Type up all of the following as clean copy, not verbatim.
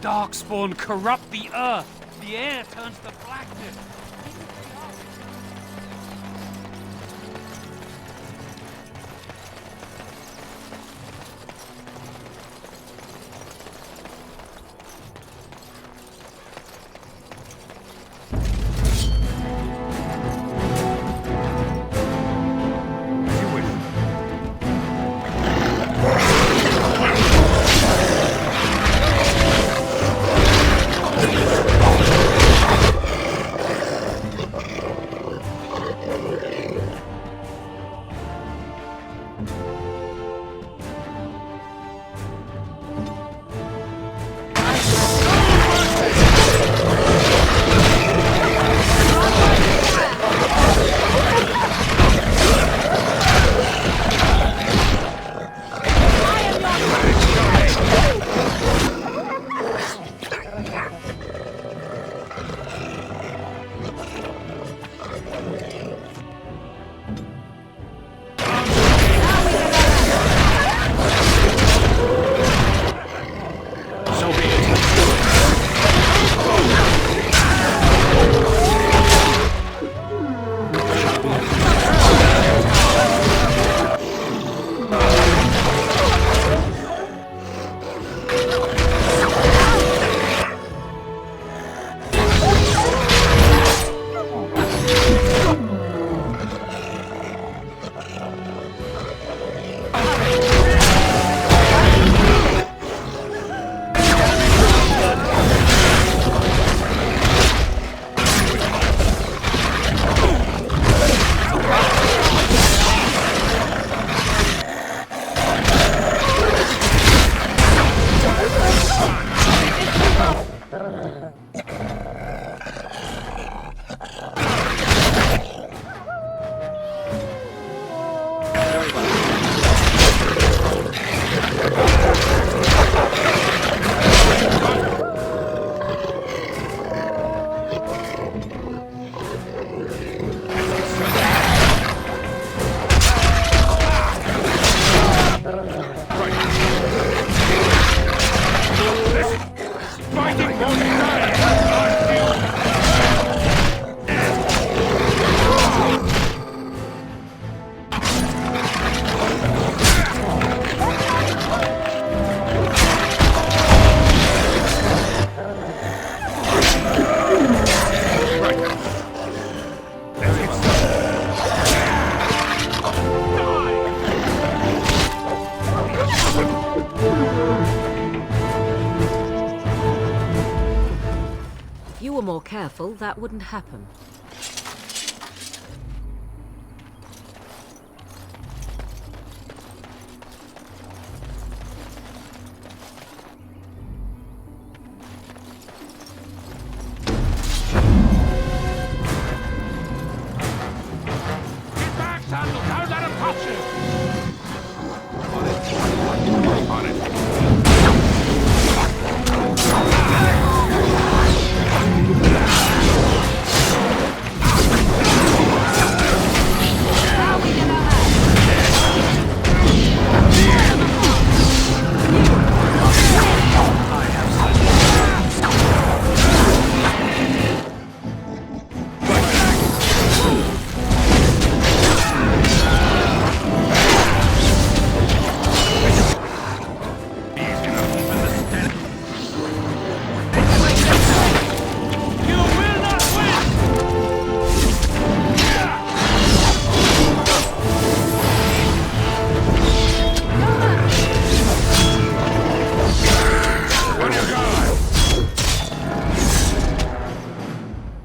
Darkspawn corrupt the earth. The air turns to blackness. If you were more careful, that wouldn't happen. Get back, Sandal! Don't let him touch you! On it. On it.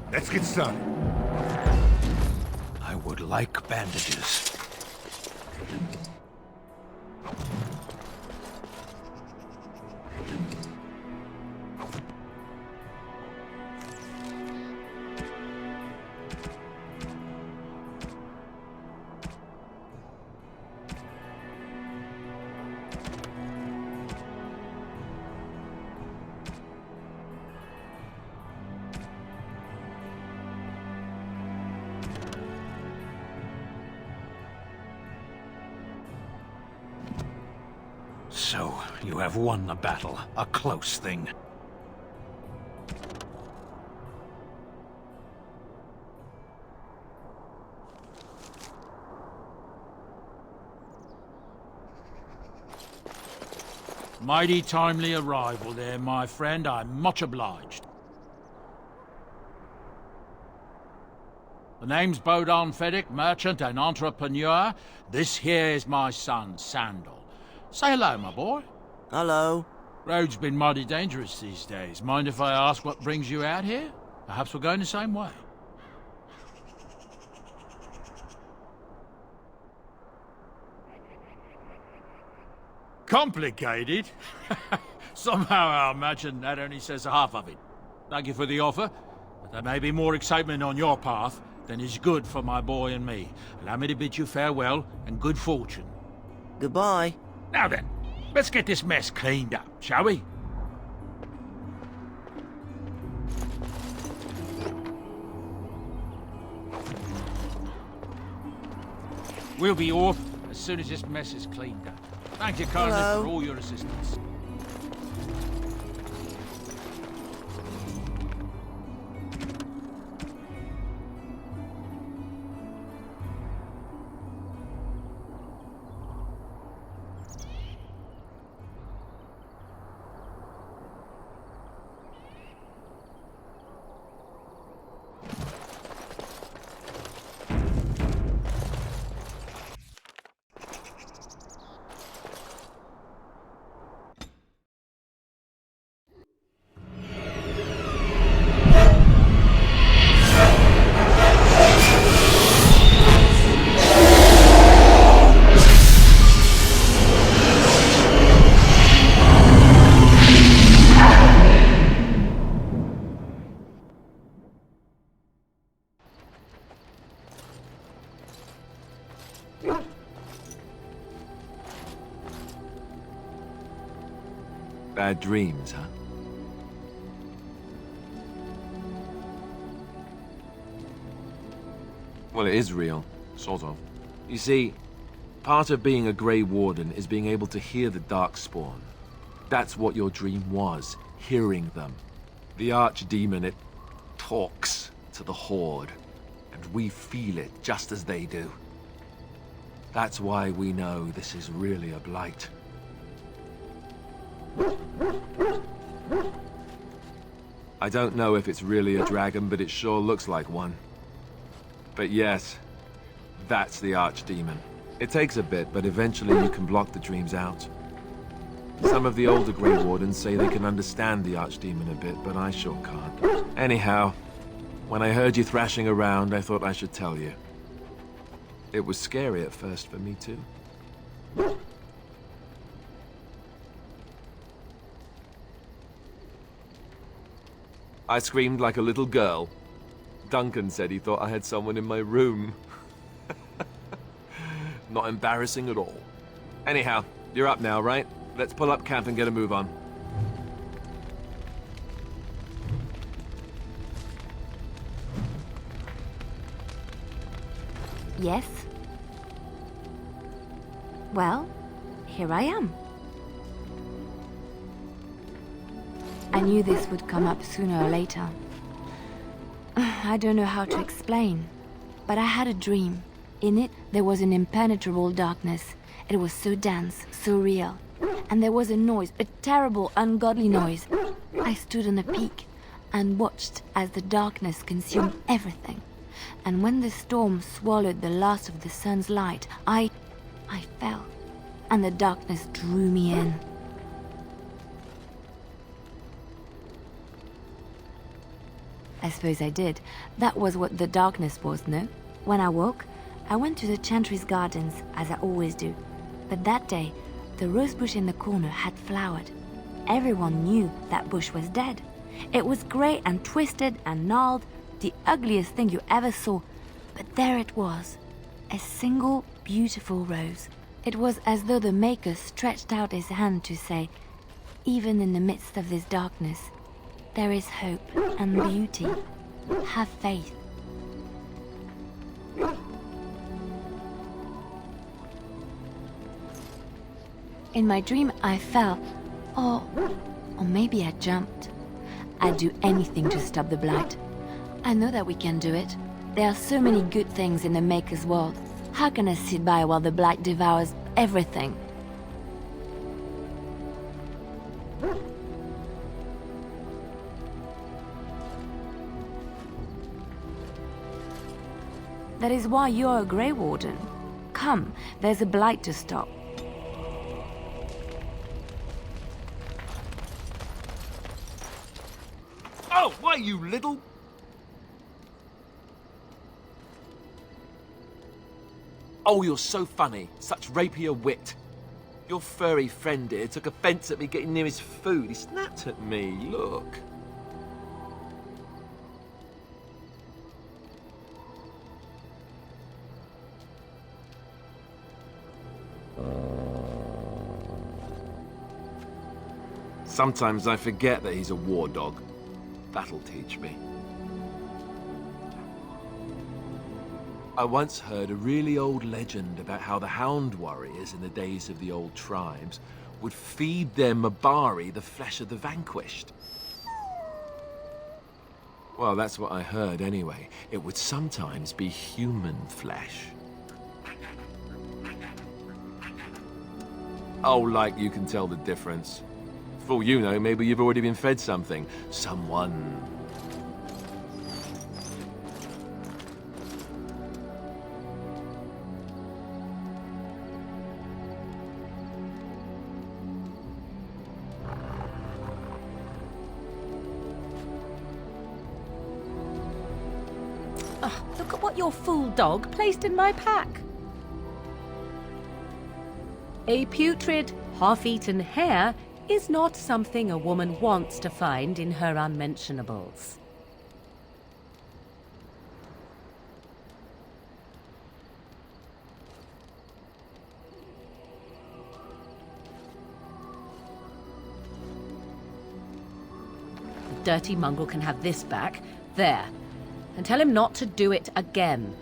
Let's get started. I would like bandages. So, you have won the battle. A close thing. Mighty timely arrival there, my friend. I'm much obliged. The name's Bodon Feddick, merchant and entrepreneur. This here is my son, Sandal. Say hello, my boy. Hello. Road's been mighty dangerous these days. Mind if I ask what brings you out here? Perhaps we're going the same way. Complicated? Somehow I imagine that only says half of it. Thank you for the offer, but there may be more excitement on your path than is good for my boy and me. Allow me to bid you farewell and good fortune. Goodbye. Now then, let's get this mess cleaned up, shall we? We'll be off as soon as this mess is cleaned up. Thank you kindly Hello. for all your assistance. Bad dreams, huh? Well, it is real, sort of. You see, part of being a Grey Warden is being able to hear the Darkspawn. That's what your dream was, hearing them. The Archdemon, it talks to the Horde, and we feel it just as they do. That's why we know this is really a blight. I don't know if it's really a dragon, but it sure looks like one. But yes, that's the Archdemon. It takes a bit, but eventually you can block the dreams out. Some of the older Grey Wardens say they can understand the Archdemon a bit, but I sure can't. Anyhow, when I heard you thrashing around, I thought I should tell you. It was scary at first for me too. I screamed like a little girl. Duncan said he thought I had someone in my room. Not embarrassing at all. Anyhow, you're up now, right? Let's pull up camp and get a move on. Yes? Well, here I am. I knew this would come up sooner or later. I don't know how to explain, but I had a dream. In it, there was an impenetrable darkness. It was so dense, so real. And there was a noise, a terrible, ungodly noise. I stood on a peak and watched as the darkness consumed everything. And when the storm swallowed the last of the sun's light, I fell, and the darkness drew me in. I suppose I did. That was what the darkness was, no? When I woke, I went to the Chantry's gardens, as I always do. But that day, the rose bush in the corner had flowered. Everyone knew that bush was dead. It was grey and twisted and gnarled, the ugliest thing you ever saw. But there it was, a single beautiful rose. It was as though the Maker stretched out his hand to say, even in the midst of this darkness, there is hope and beauty. Have faith. In my dream, I fell, or maybe I jumped. I'd do anything to stop the blight. I know that we can do it. There are so many good things in the Maker's world. How can I sit by while the blight devours everything? That is why you're a Grey Warden. Come, there's a blight to stop. Oh, why, you little... Oh, you're so funny. Such rapier wit. Your furry friend here took offense at me getting near his food. He snapped at me. Look. Sometimes I forget that he's a war dog. That'll teach me. I once heard a really old legend about how the Hound warriors in the days of the old tribes would feed their Mabari the flesh of the vanquished. Well, that's what I heard anyway. It would sometimes be human flesh. Oh, like you can tell the difference. For all you know, maybe you've already been fed something. Someone. Look at what your fool dog placed in my pack. A putrid, half-eaten hare is not something a woman wants to find in her unmentionables. The dirty mongrel can have this back. There. And tell him not to do it again.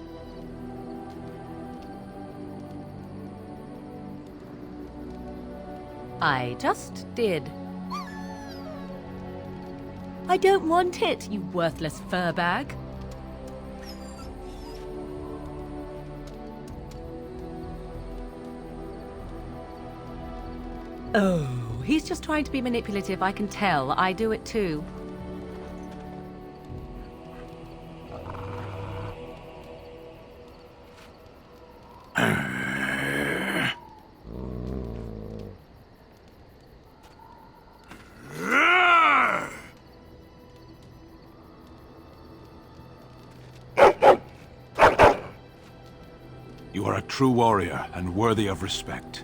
I just did. I don't want it, you worthless fur bag. Oh, he's just trying to be manipulative, I can tell. I do it too. You are a true warrior and worthy of respect.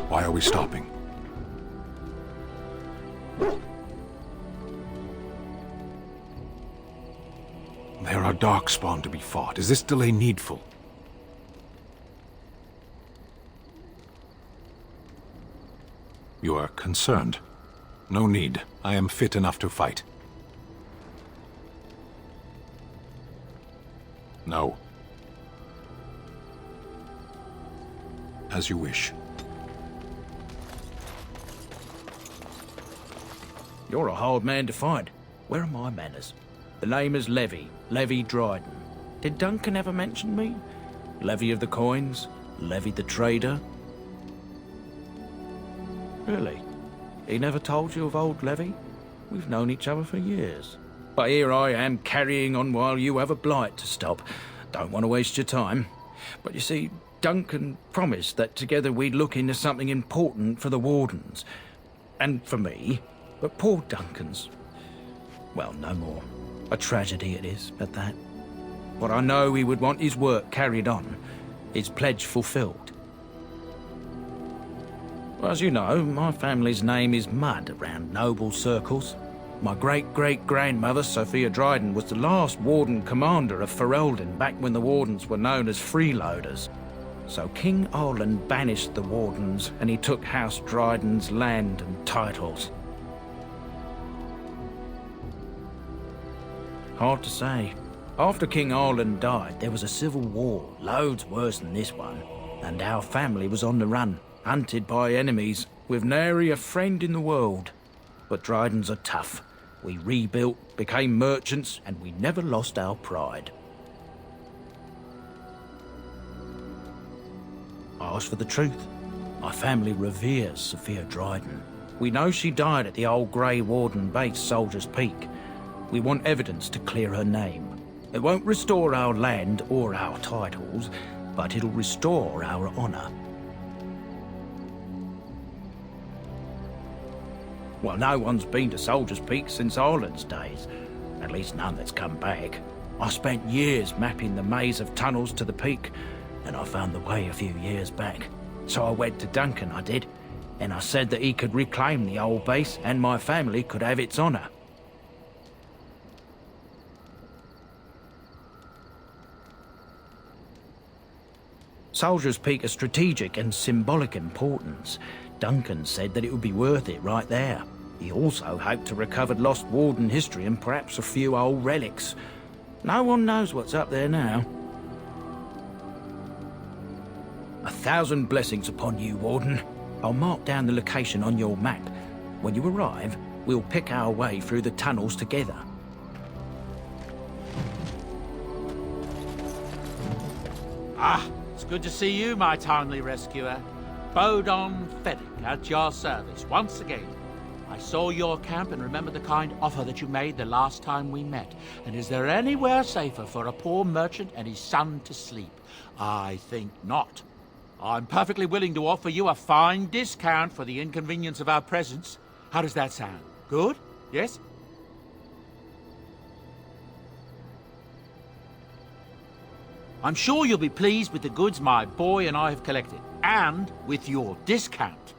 Why are we stopping? There are darkspawn to be fought. Is this delay needful? You are concerned. No need. I am fit enough to fight. No. As you wish. You're a hard man to find. Where are my manners? The name is Levy. Levy Dryden. Did Duncan ever mention me? Levy of the coins? Levy the trader? Really? He never told you of old Levy? We've known each other for years. But here I am carrying on while you have a blight to stop. Don't want to waste your time. But you see, Duncan promised that together we'd look into something important for the Wardens. And for me. But poor Duncan's... Well, no more. A tragedy it is, at that. But I know he would want his work carried on, his pledge fulfilled. Well, as you know, my family's name is mud around noble circles. My great-great-grandmother, Sophia Dryden, was the last Warden commander of Ferelden back when the Wardens were known as freeloaders. So King Arlen banished the Wardens, and he took House Dryden's land and titles. Hard to say. After King Arlen died, there was a civil war, loads worse than this one, and our family was on the run, hunted by enemies, with nary a friend in the world. But Drydens are tough. We rebuilt, became merchants, and we never lost our pride. I ask for the truth. My family reveres Sophia Dryden. We know she died at the old Grey Warden base, Soldier's Peak. We want evidence to clear her name. It won't restore our land or our titles, but it'll restore our honor. Well, no one's been to Soldier's Peak since Arlen's days. At least none that's come back. I spent years mapping the maze of tunnels to the peak, and I found the way a few years back. So I went to Duncan, I did, and I said that he could reclaim the old base and my family could have its honor. Soldier's Peak is strategic and symbolic importance. Duncan said that it would be worth it right there. He also hoped to recover lost Warden history and perhaps a few old relics. No one knows what's up there now. 1,000 blessings upon you, Warden. I'll mark down the location on your map. When you arrive, we'll pick our way through the tunnels together. Ah, it's good to see you, my timely rescuer. Bodon Feddick at your service once again. I saw your camp and remember the kind offer that you made the last time we met. And is there anywhere safer for a poor merchant and his son to sleep? I think not. I'm perfectly willing to offer you a fine discount for the inconvenience of our presence. How does that sound? Good? Yes? I'm sure you'll be pleased with the goods my boy and I have collected, and with your discount.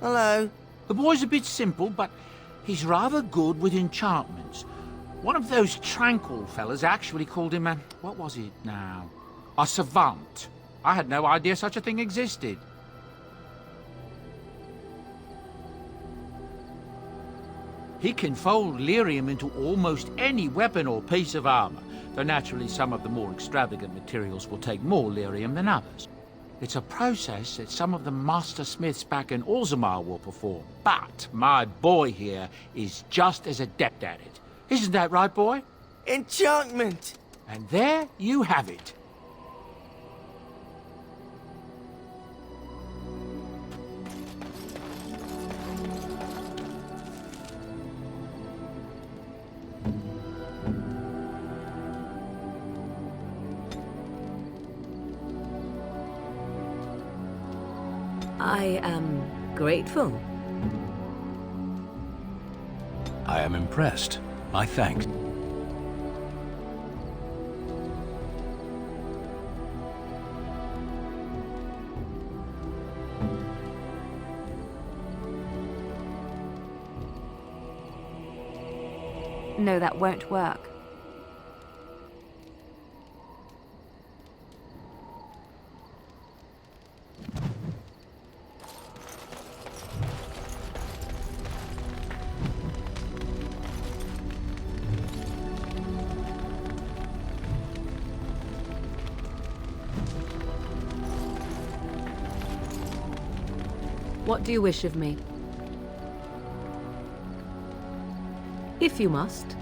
Hello. The boy's a bit simple, but he's rather good with enchantments. One of those tranquil fellas actually called him a... what was it now? A savant. I had no idea such a thing existed. He can fold lyrium into almost any weapon or piece of armor, though naturally some of the more extravagant materials will take more lyrium than others. It's a process that some of the master smiths back in Orzammar will perform, but my boy here is just as adept at it. Isn't that right, boy? Enchantment! And there you have it. I am grateful. I am impressed. My thanks. No, that won't work. What do you wish of me? If you must.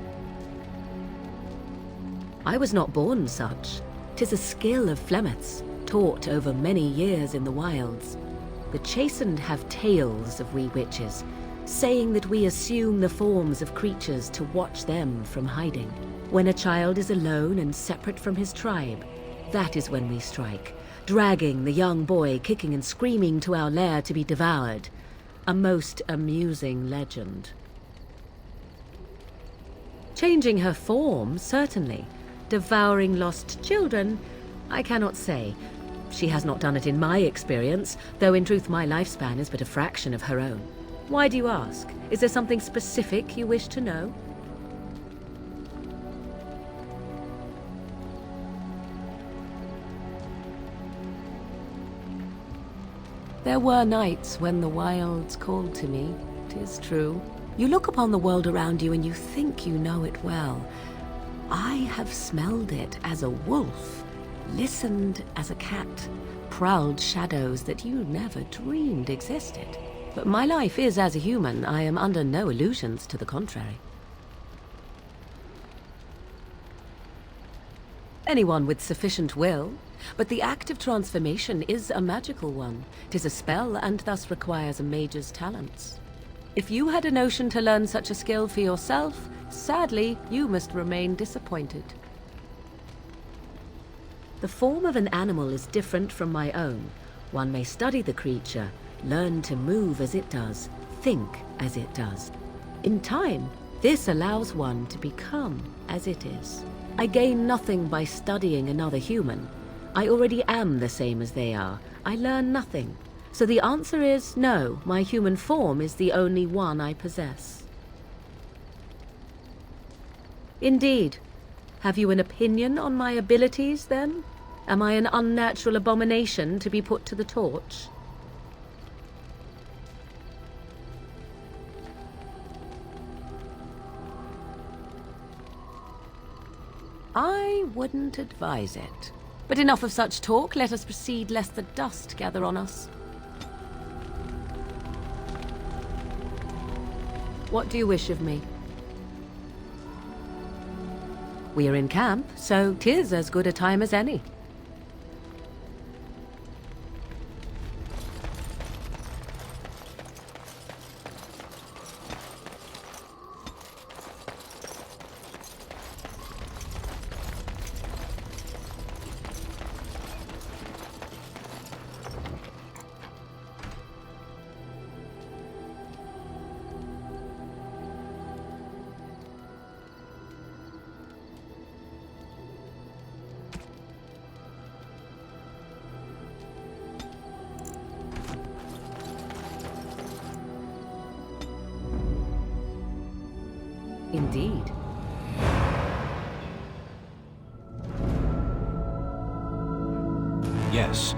I was not born such. 'Tis a skill of Flemeth's, taught over many years in the wilds. The chastened have tales of we witches, saying that we assume the forms of creatures to watch them from hiding. When a child is alone and separate from his tribe, that is when we strike, dragging the young boy kicking and screaming to our lair to be devoured. A most amusing legend. Changing her form, certainly. Devouring lost children, I cannot say. She has not done it in my experience, though in truth my lifespan is but a fraction of her own. Why do you ask? Is there something specific you wish to know? There were nights when the wilds called to me, 'tis true. You look upon the world around you and you think you know it well. I have smelled it as a wolf, listened as a cat, prowled shadows that you never dreamed existed. But my life is as a human. I am under no illusions to the contrary. Anyone with sufficient will, but the act of transformation is a magical one. 'Tis a spell and thus requires a mage's talents. If you had a notion to learn such a skill for yourself, sadly, you must remain disappointed. The form of an animal is different from my own. One may study the creature, learn to move as it does, think as it does. In time, this allows one to become as it is. I gain nothing by studying another human. I already am the same as they are. I learn nothing. So the answer is no, my human form is the only one I possess. Indeed. Have you an opinion on my abilities, then? Am I an unnatural abomination to be put to the torch? I wouldn't advise it. But enough of such talk. Let us proceed, lest the dust gather on us. What do you wish of me? We are in camp, so 'tis as good a time as any. Indeed. Yes.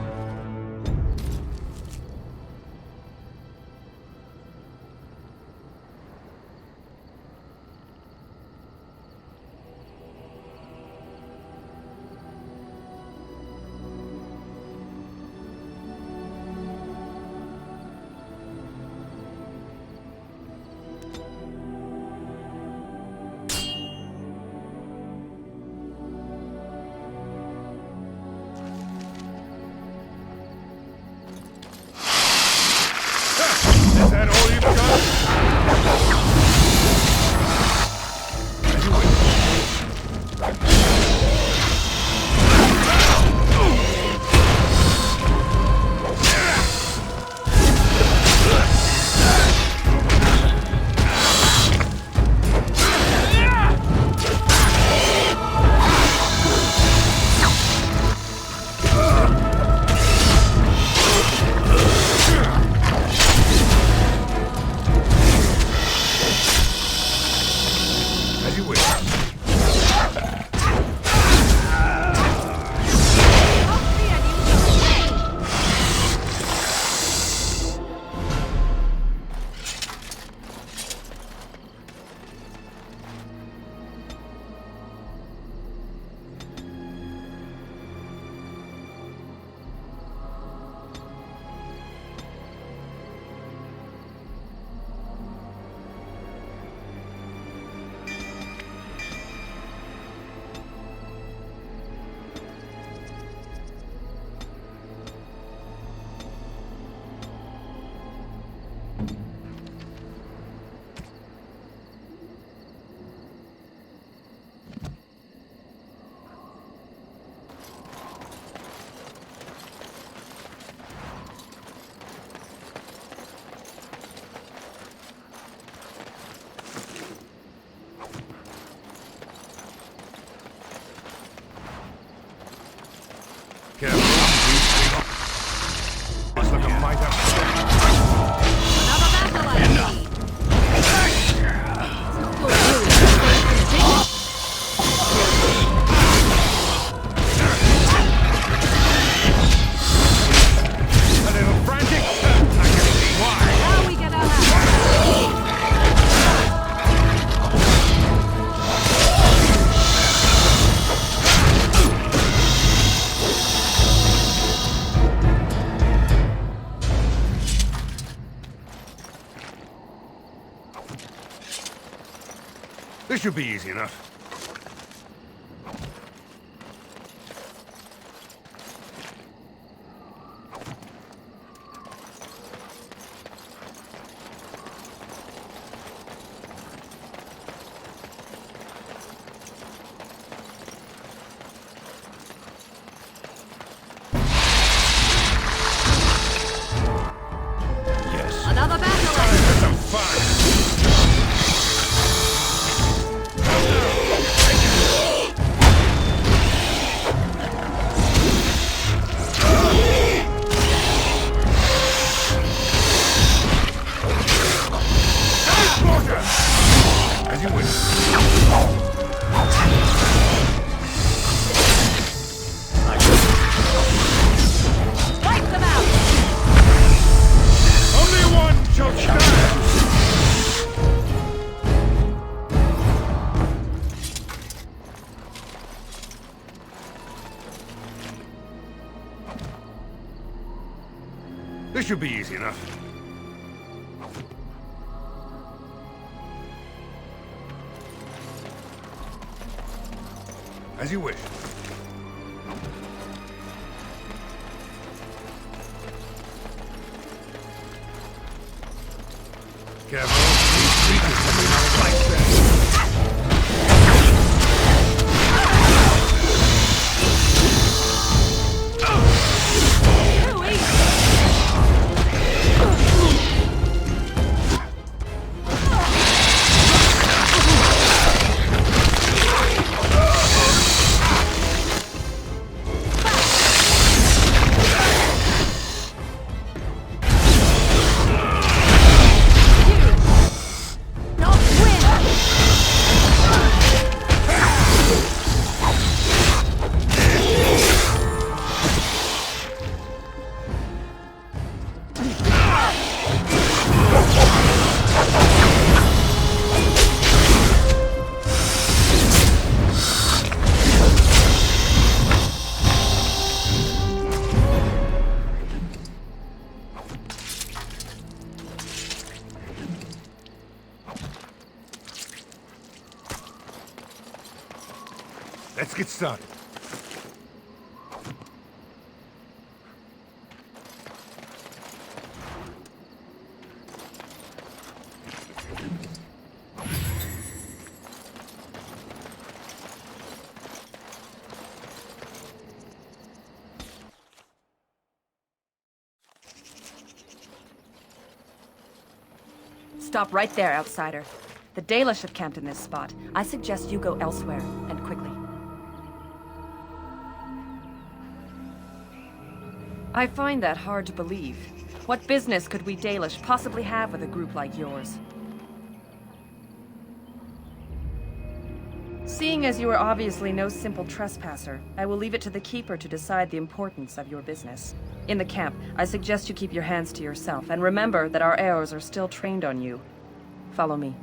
Is that all you've got? As you wish. Careful. Looks like a fight up. A little frantic. I can see why. This should be easy enough. Yes. Another battle! Time for some fun. As you wish. Wipe them out! Only one shall stand. This should be easy enough. As you wish. Careful. These creatures can be like that. Let's get started. Stop right there, outsider. The Dalish have camped in this spot. I suggest you go elsewhere, and quickly. I find that hard to believe. What business could we Dalish possibly have with a group like yours? Seeing as you are obviously no simple trespasser, I will leave it to the Keeper to decide the importance of your business. In the camp, I suggest you keep your hands to yourself, and remember that our arrows are still trained on you. Follow me.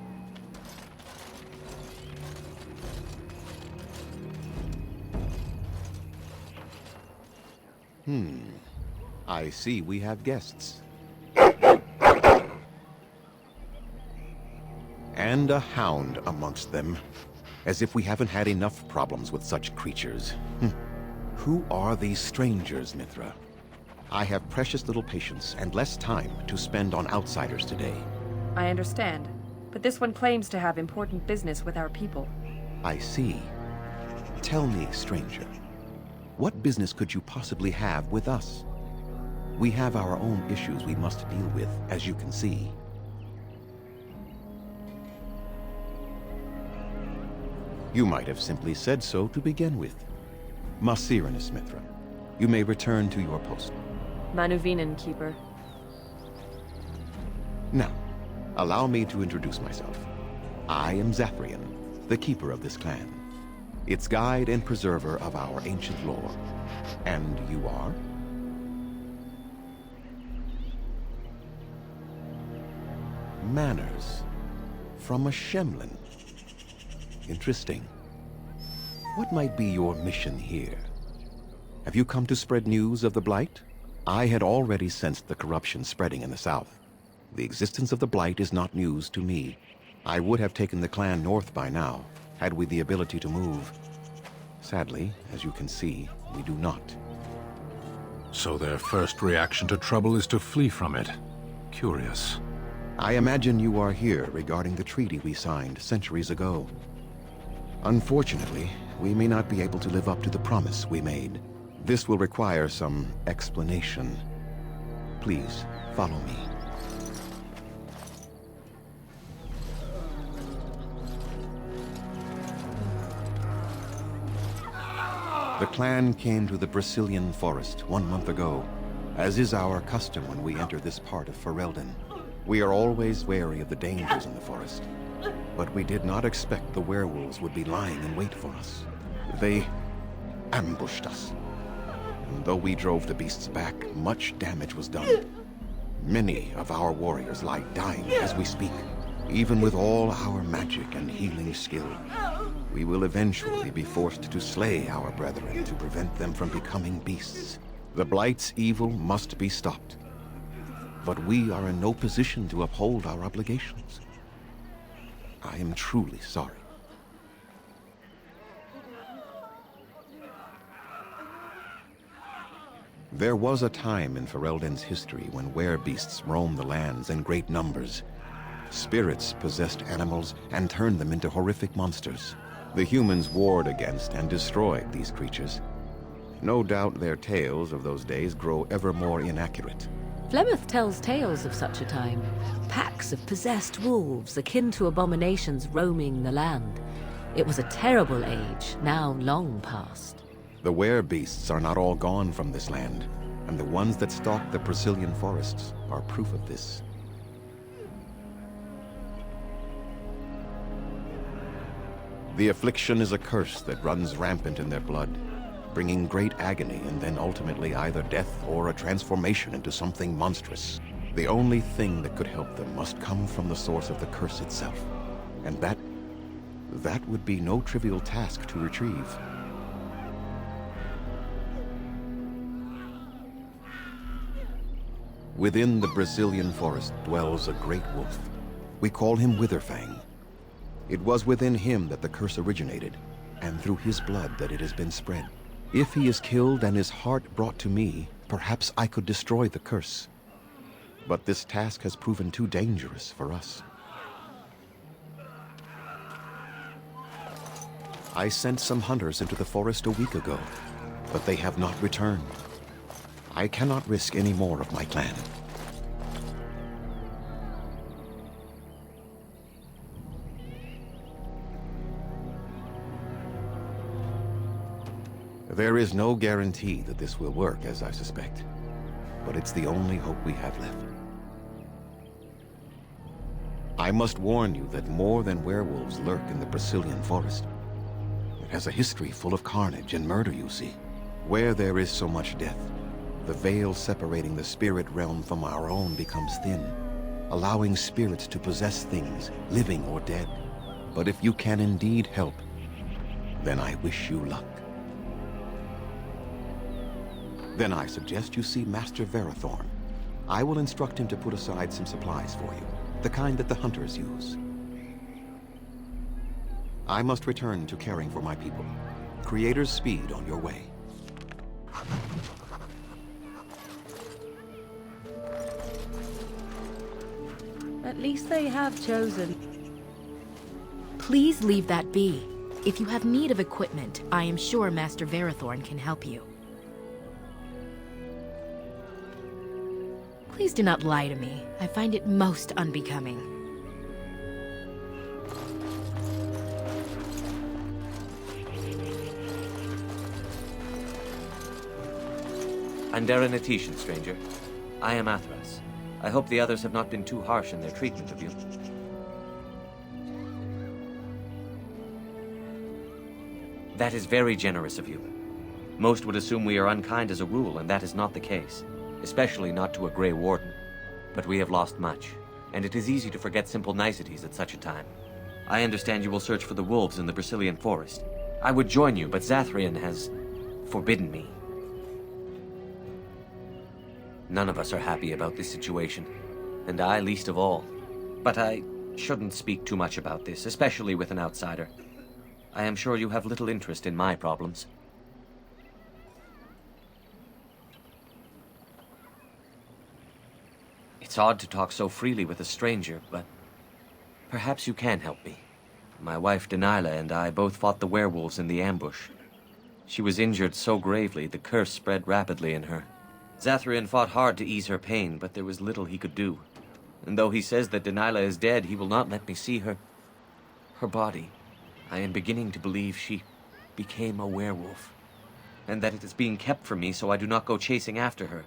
I see we have guests. And a hound amongst them. As if we haven't had enough problems with such creatures. Who are these strangers, Mithra? I have precious little patience and less time to spend on outsiders today. I understand, but this one claims to have important business with our people. I see. Tell me, stranger, what business could you possibly have with us? We have our own issues we must deal with, as you can see. You might have simply said so to begin with. Masiranus, Mithra. You may return to your post. Manuvinen, Keeper. Now, allow me to introduce myself. I am Zathrian, the keeper of this clan, its guide and preserver of our ancient lore. And you are? Manners. From a Shemlin. Interesting. What might be your mission here? Have you come to spread news of the blight? I had already sensed the corruption spreading in the south. The existence of the blight is not news to me. I would have taken the clan north by now, had we the ability to move. Sadly, as you can see, we do not. So their first reaction to trouble is to flee from it. Curious. I imagine you are here regarding the treaty we signed centuries ago. Unfortunately, we may not be able to live up to the promise we made. This will require some explanation. Please, follow me. The clan came to the Brazilian forest 1 month ago, as is our custom when we enter this part of Ferelden. We are always wary of the dangers in the forest, but we did not expect the werewolves would be lying in wait for us. They ambushed us. And though we drove the beasts back, much damage was done. Many of our warriors lie dying as we speak. Even with all our magic and healing skill, we will eventually be forced to slay our brethren to prevent them from becoming beasts. The Blight's evil must be stopped. But we are in no position to uphold our obligations. I am truly sorry. There was a time in Ferelden's history when werebeasts roamed the lands in great numbers. Spirits possessed animals and turned them into horrific monsters. The humans warred against and destroyed these creatures. No doubt their tales of those days grow ever more inaccurate. Flemeth tells tales of such a time. Packs of possessed wolves akin to abominations roaming the land. It was a terrible age, now long past. The werebeasts are not all gone from this land, and the ones that stalk the Brazilian forests are proof of this. The affliction is a curse that runs rampant in their blood, bringing great agony and then ultimately either death or a transformation into something monstrous. The only thing that could help them must come from the source of the curse itself, and that would be no trivial task to retrieve. Within the Brazilian forest dwells a great wolf. We call him Witherfang. It was within him that the curse originated, and through his blood that it has been spread. If he is killed and his heart brought to me, perhaps I could destroy the curse. But this task has proven too dangerous for us. I sent some hunters into the forest a week ago, but they have not returned. I cannot risk any more of my clan. There is no guarantee that this will work, as I suspect, but it's the only hope we have left. I must warn you that more than werewolves lurk in the Brazilian forest. It has a history full of carnage and murder, you see. Where there is so much death, the veil separating the spirit realm from our own becomes thin, allowing spirits to possess things, living or dead. But if you can indeed help, then I wish you luck. Then I suggest you see Master Verathorn. I will instruct him to put aside some supplies for you, the kind that the hunters use. I must return to caring for my people. Creator's speed on your way. At least they have chosen. Please leave that be. If you have need of equipment, I am sure Master Verathorn can help you. Please do not lie to me. I find it most unbecoming. I'm Darren Atishan, stranger. I am Athras. I hope the others have not been too harsh in their treatment of you. That is very generous of you. Most would assume we are unkind as a rule, and that is not the case. Especially not to a Grey Warden. But we have lost much, and it is easy to forget simple niceties at such a time. I understand you will search for the wolves in the Brazilian forest. I would join you, but Zathrian has forbidden me. None of us are happy about this situation, and I least of all. But I shouldn't speak too much about this, especially with an outsider. I am sure you have little interest in my problems. It's odd to talk so freely with a stranger, but perhaps you can help me. My wife Delilah and I both fought the werewolves in the ambush. She was injured so gravely, the curse spread rapidly in her. Zathrian fought hard to ease her pain, but there was little he could do. And though he says that Delilah is dead, he will not let me see her body. I am beginning to believe she became a werewolf, and that it is being kept from me so I do not go chasing after her.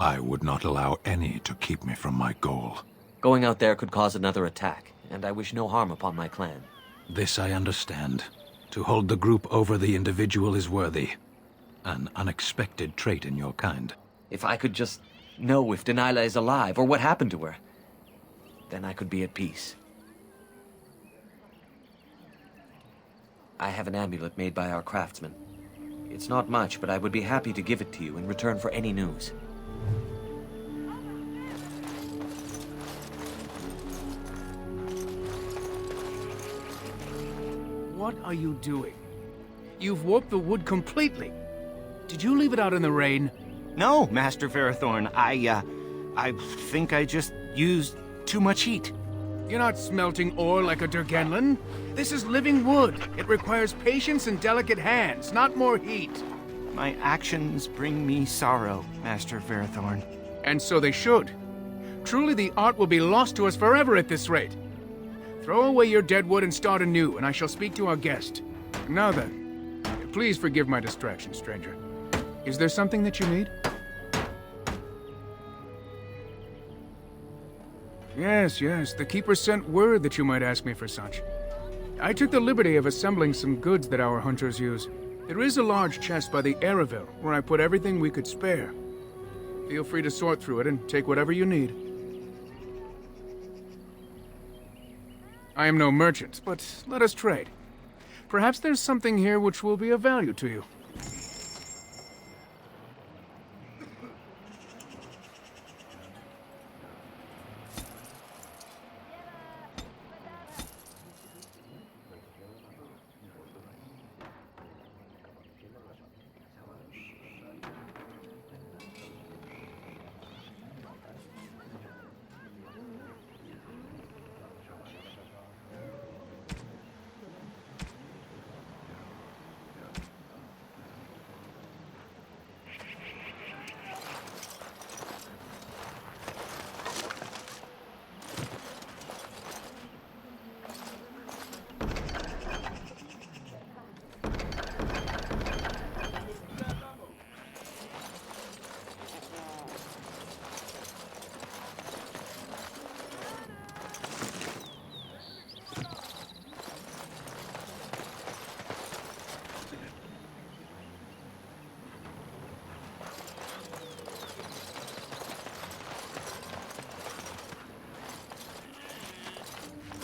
I would not allow any to keep me from my goal. Going out there could cause another attack, and I wish no harm upon my clan. This I understand. To hold the group over the individual is worthy. An unexpected trait in your kind. If I could just know if Delilah is alive, or what happened to her, then I could be at peace. I have an amulet made by our craftsman. It's not much, but I would be happy to give it to you in return for any news. What are you doing? You've warped the wood completely. Did you leave it out in the rain? No, Master Verathorn. I think I just used too much heat. You're not smelting ore like a Durgenlin. This is living wood. It requires patience and delicate hands, not more heat. My actions bring me sorrow, Master Verathorn. And so they should. Truly the art will be lost to us forever at this rate. Throw away your dead wood and start anew, and I shall speak to our guest. Now then, please forgive my distraction, stranger. Is there something that you need? Yes, the Keeper sent word that you might ask me for such. I took the liberty of assembling some goods that our hunters use. There is a large chest by the Araville, where I put everything we could spare. Feel free to sort through it and take whatever you need. I am no merchant, but let us trade. Perhaps there's something here which will be of value to you.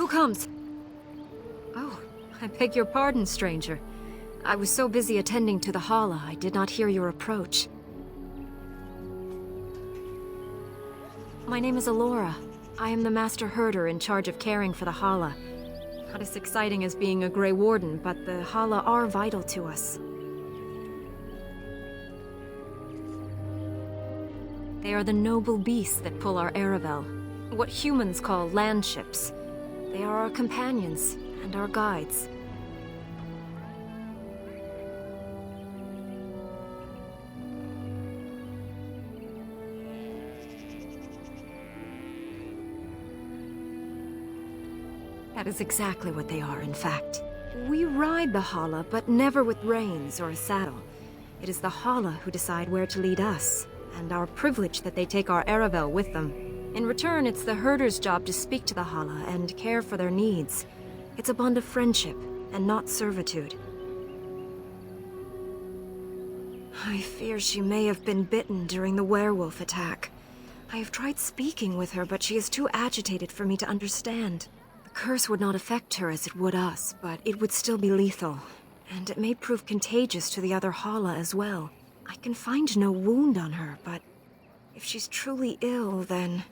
Who comes? Oh, I beg your pardon, stranger. I was so busy attending to the Hala, I did not hear your approach. My name is Alora. I am the Master Herder in charge of caring for the Hala. Not as exciting as being a Grey Warden, but the Hala are vital to us. They are the noble beasts that pull our Aravel, what humans call land ships. They are our companions and our guides. That is exactly what they are, in fact. We ride the Hala, but never with reins or a saddle. It is the Hala who decide where to lead us, and our privilege that they take our Aravel with them. In return, it's the herder's job to speak to the Hala and care for their needs. It's a bond of friendship, and not servitude. I fear she may have been bitten during the werewolf attack. I have tried speaking with her, but she is too agitated for me to understand. The curse would not affect her as it would us, but it would still be lethal. And it may prove contagious to the other Hala as well. I can find no wound on her, but if she's truly ill, then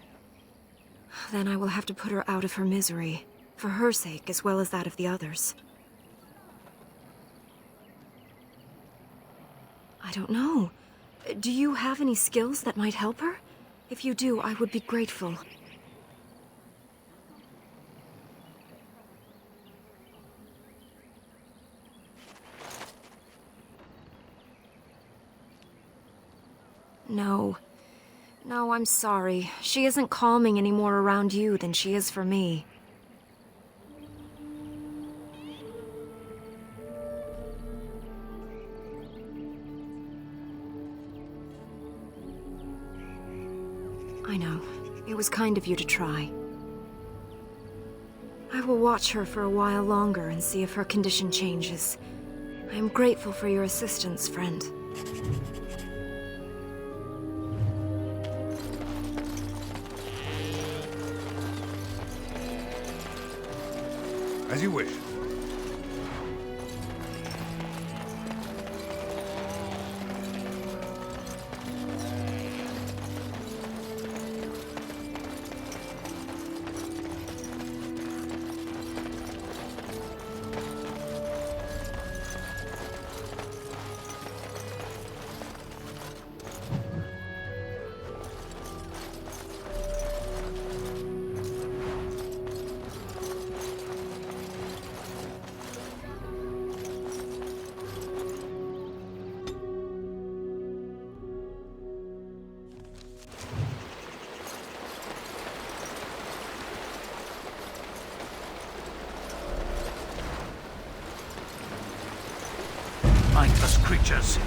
I will have to put her out of her misery. For her sake, as well as that of the others. I don't know. Do you have any skills that might help her? If you do, I would be grateful. No. No, I'm sorry. She isn't calming any more around you than she is for me. I know. It was kind of you to try. I will watch her for a while longer and see if her condition changes. I am grateful for your assistance, friend. As you wish. Mindless creatures.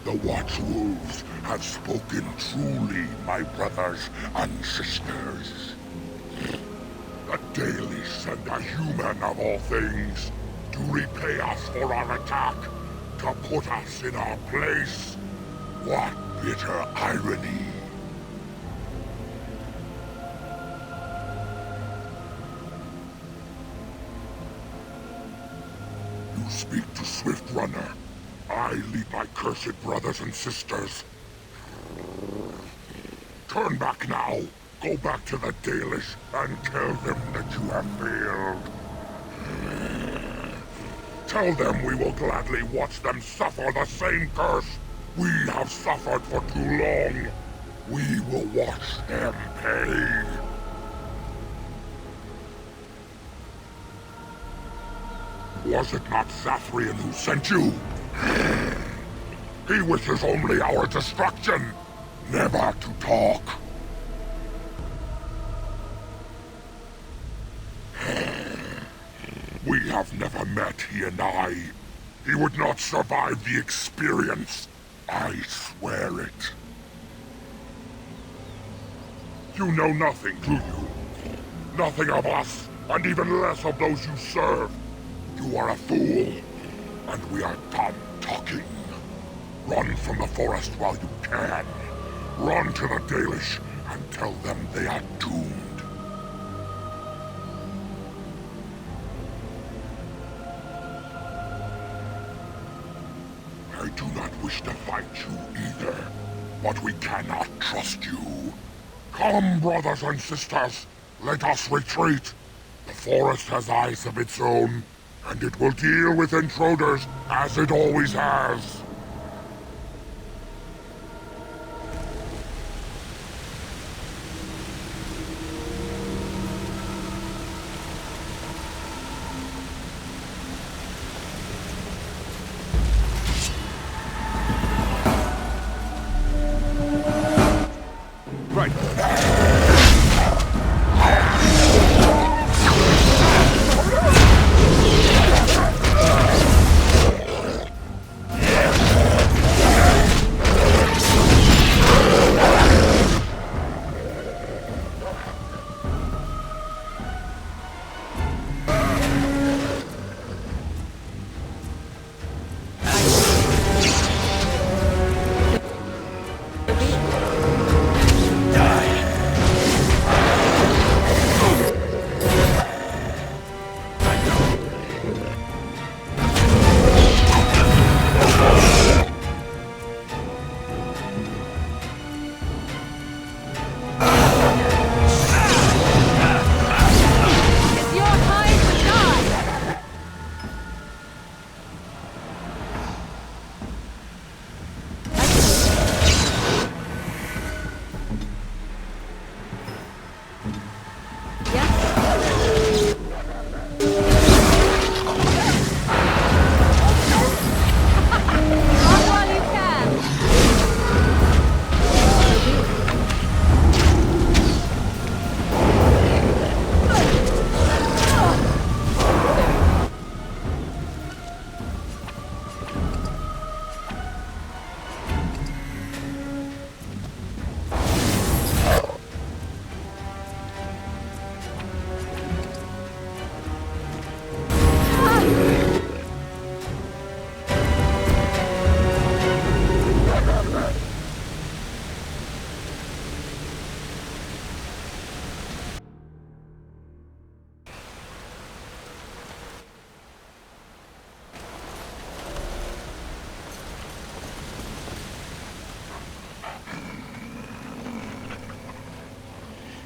The Watchwolves have spoken truly, my brothers and sisters. The Daily sent a human of all things to repay us for our attack, to put us in our place. What bitter irony. You speak to Swift Runner. I lead my cursed brothers and sisters. Turn back now. Go back to the Dalish and tell them that you have failed. Tell them we will gladly watch them suffer the same curse we have suffered for too long. We will watch them pay. Was it not Zafrian who sent you? He wishes only our destruction, never to talk. We have never met, he and I. He would not survive the experience. I swear it. You know nothing, do you? Nothing of us, and even less of those you serve. You are a fool, and we are done talking. Run from the forest while you can. Run to the Dalish and tell them they are doomed. I do not wish to fight you either, but we cannot trust you. Come, brothers and sisters, let us retreat. The forest has eyes of its own, and it will deal with intruders as it always has.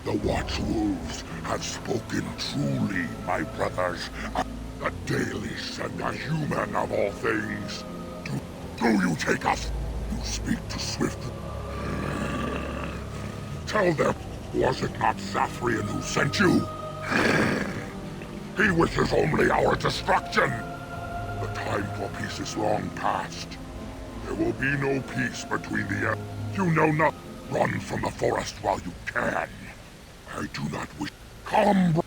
The Watchwolves have spoken truly, my brothers. The Daily sent a human of all things. Do you take us? You speak to Swift. Tell them, was it not Zafrian who sent you? He wishes only our destruction. The time for peace is long past. There will be no peace between the... You know not. Run from the forest while you can. I do not wish... Come,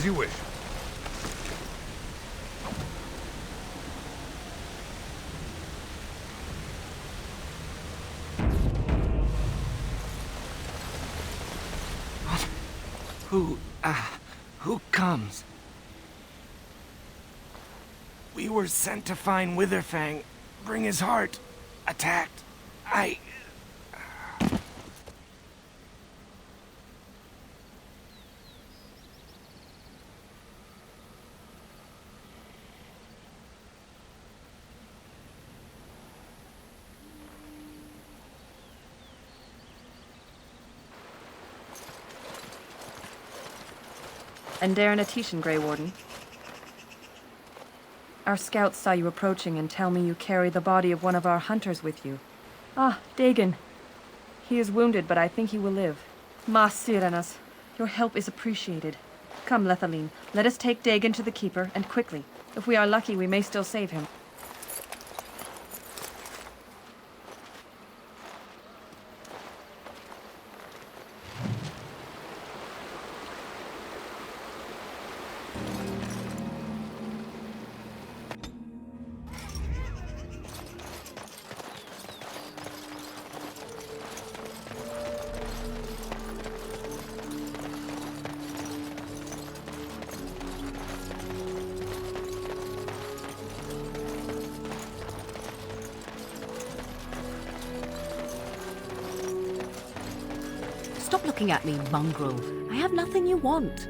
As you wish. Who comes? We were sent to find Witherfang, bring his heart. Attacked. And Darren Atishan, Grey Warden. Our scouts saw you approaching and tell me you carry the body of one of our hunters with you. Ah, Dagon. He is wounded, but I think he will live. Mas Sirenas, your help is appreciated. Come, Lethaline, let us take Dagon to the Keeper, and quickly. If we are lucky, we may still save him. Stop looking at me, mongrel. I have nothing you want.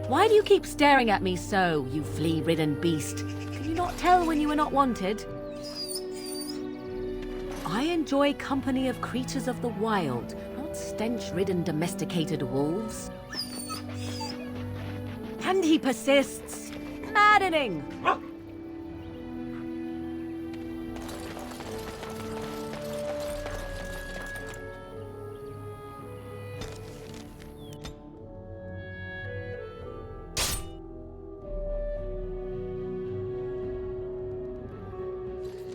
Why do you keep staring at me so, you flea-ridden beast? Can you not tell when you are not wanted? I enjoy company of creatures of the wild, not stench-ridden domesticated wolves. And he persists. Maddening!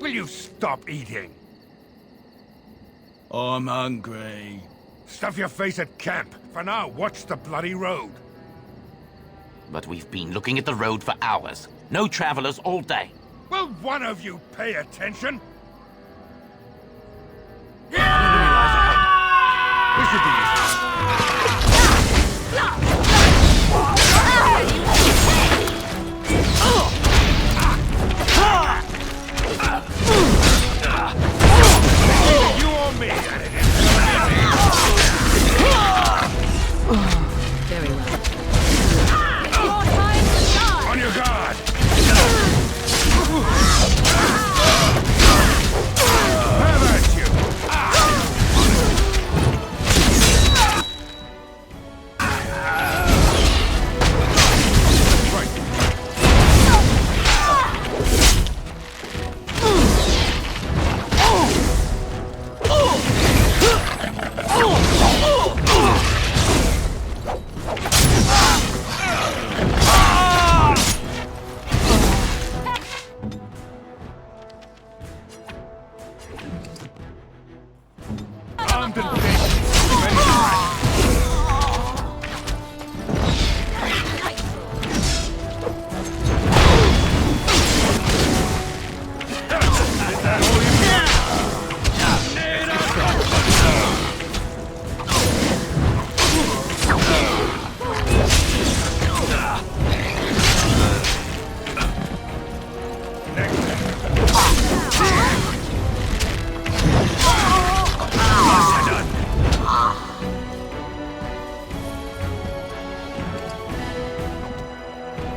Will you stop eating? I'm hungry. Stuff your face at camp. For now, watch the bloody road. But we've been looking at the road for hours. No travelers all day. Will one of you pay attention? Very well. On your guard! Have at you!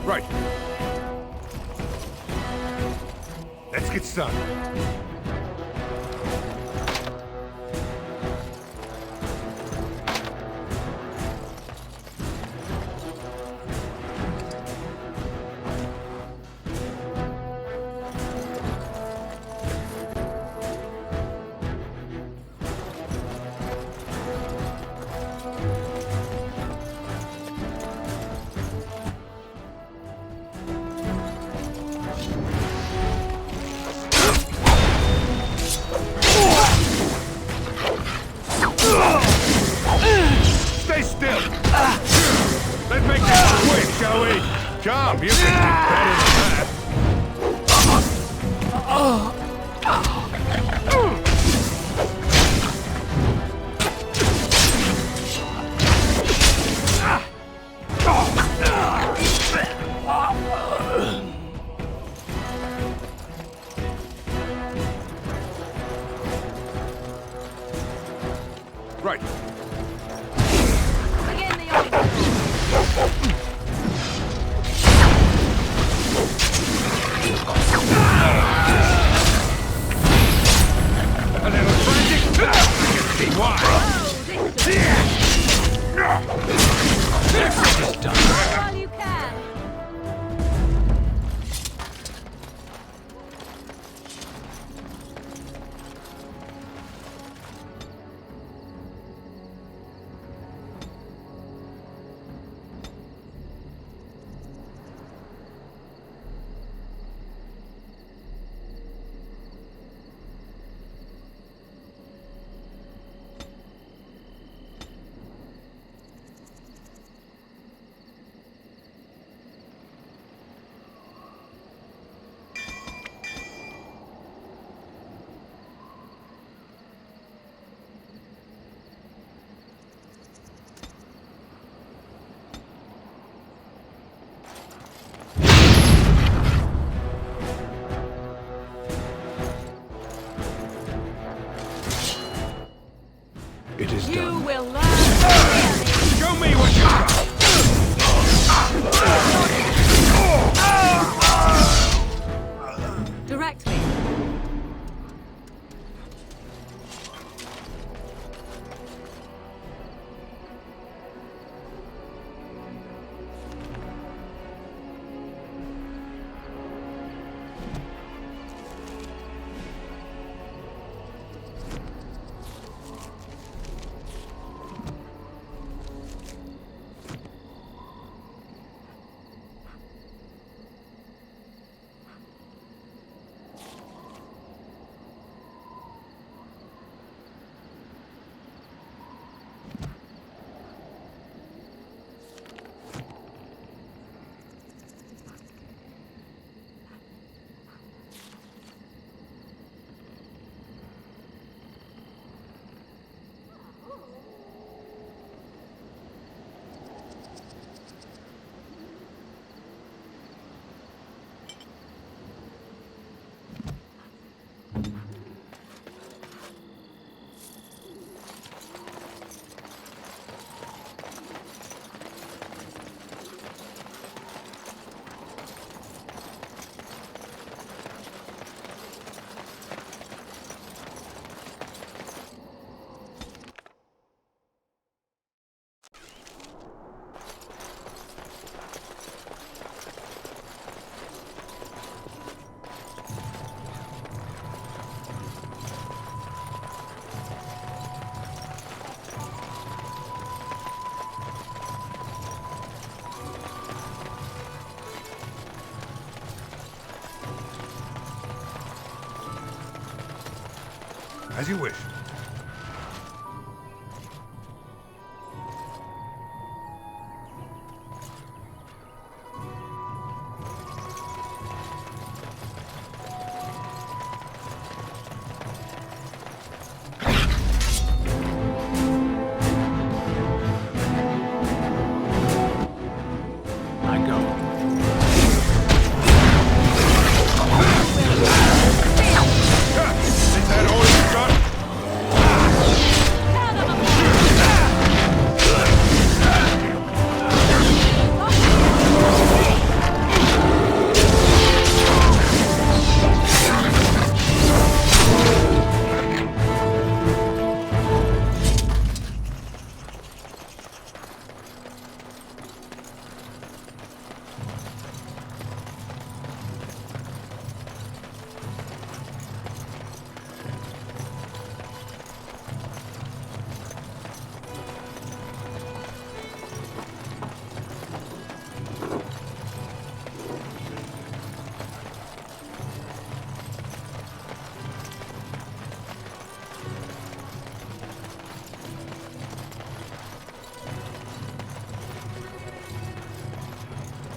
Right. Let's get started. shall we? Come, you can do better than that. Right. Begin the opening. A little frantic. I can see why. This is done. While you can. It is You done. will learn. Show me what you got. Direct me. As you wish. I go. Is that all you got?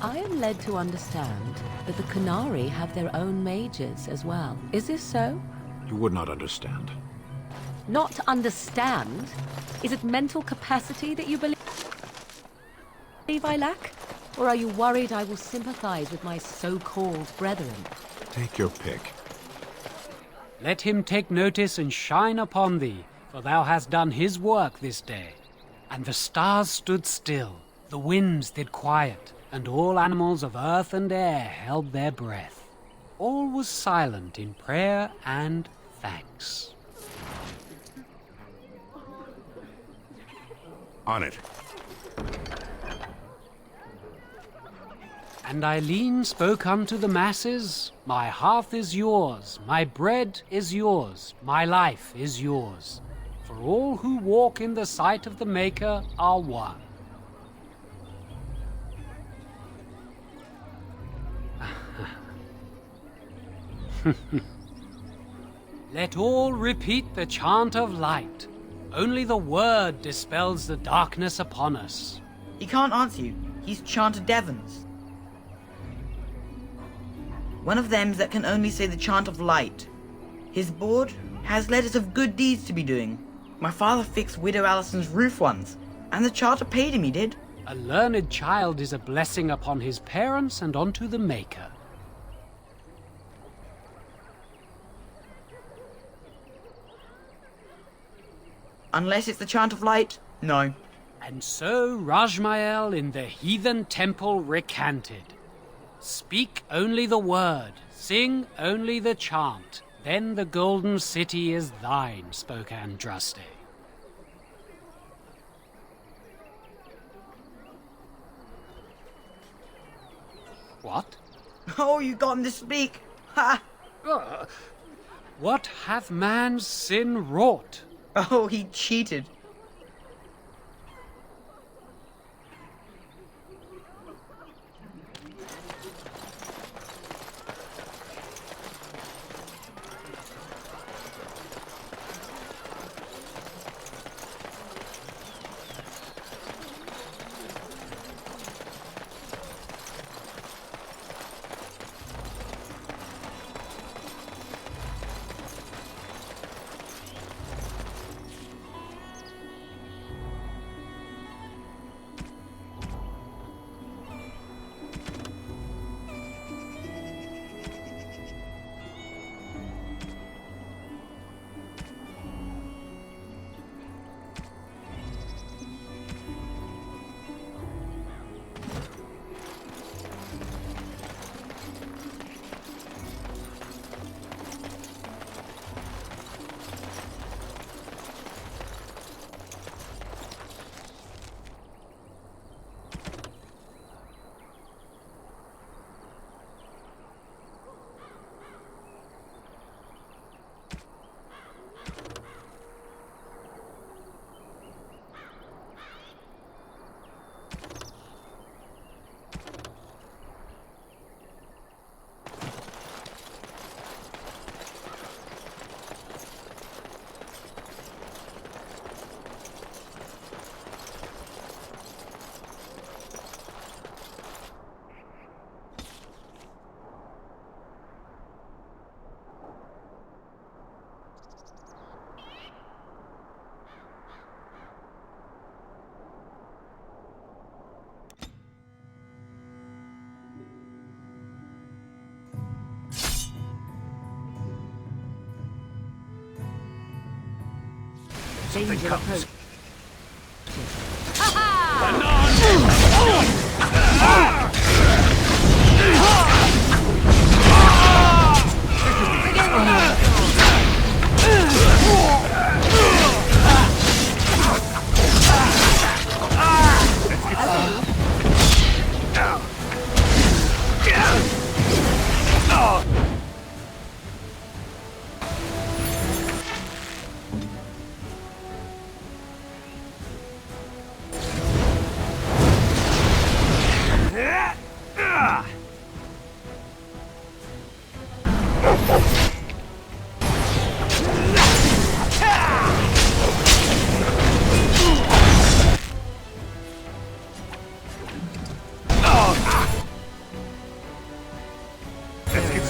I am led to understand that the Qunari have their own mages as well. Is this so? You would not understand. Not understand? Is it mental capacity that you believe I lack? Or are you worried I will sympathize with my so-called brethren? Take your pick. Let him take notice and shine upon thee, for thou hast done his work this day. And the stars stood still, the winds did quiet, and all animals of earth and air held their breath. All was silent in prayer and thanks. On it. And Eileen spoke unto the masses, My hearth is yours, my bread is yours, my life is yours. For all who walk in the sight of the Maker are one. Let all repeat the chant of light. Only the word dispels the darkness upon us. He can't answer you. He's chanted Devons. One of them's that can only say the chant of light. His board has letters of good deeds to be doing. My father fixed Widow Allison's roof once, and the charter paid him, he did. A learned child is a blessing upon his parents and unto the Maker. Unless it's the chant of light, no. And so Rajmael in the heathen temple recanted. Speak only the word, sing only the chant, then the golden city is thine, spoke Andraste. What? Oh, you got him to speak! Ha! What hath man's sin wrought? Oh, he cheated. Danger approach.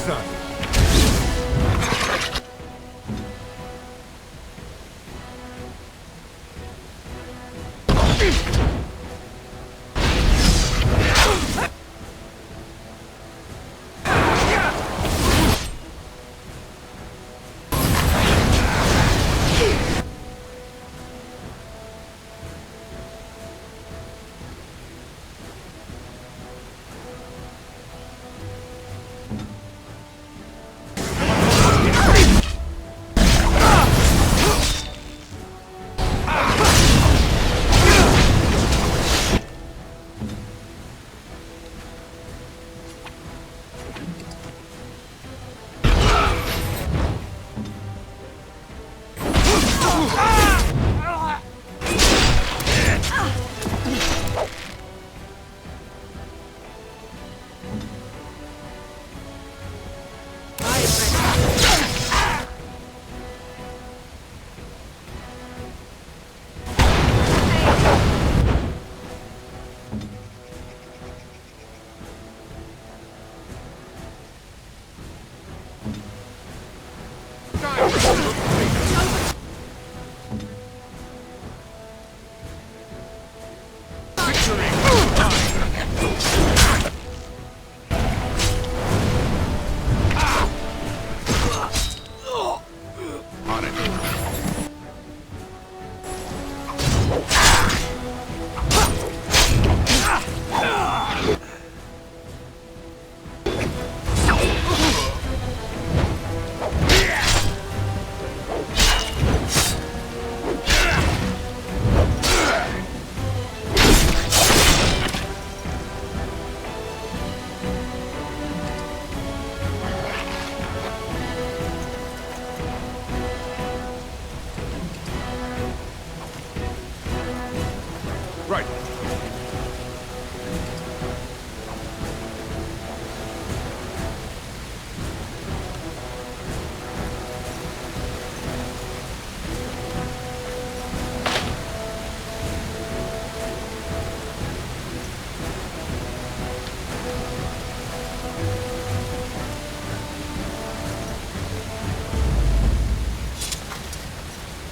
started. Right.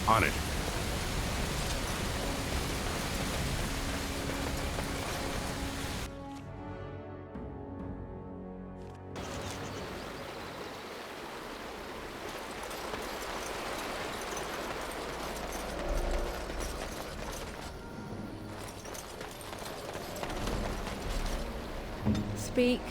On it. Speak.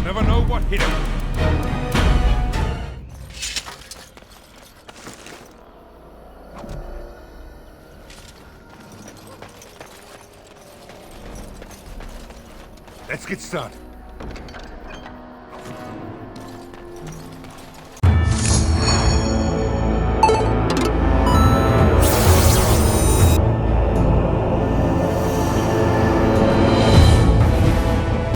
Never know what hit him. Let's get started.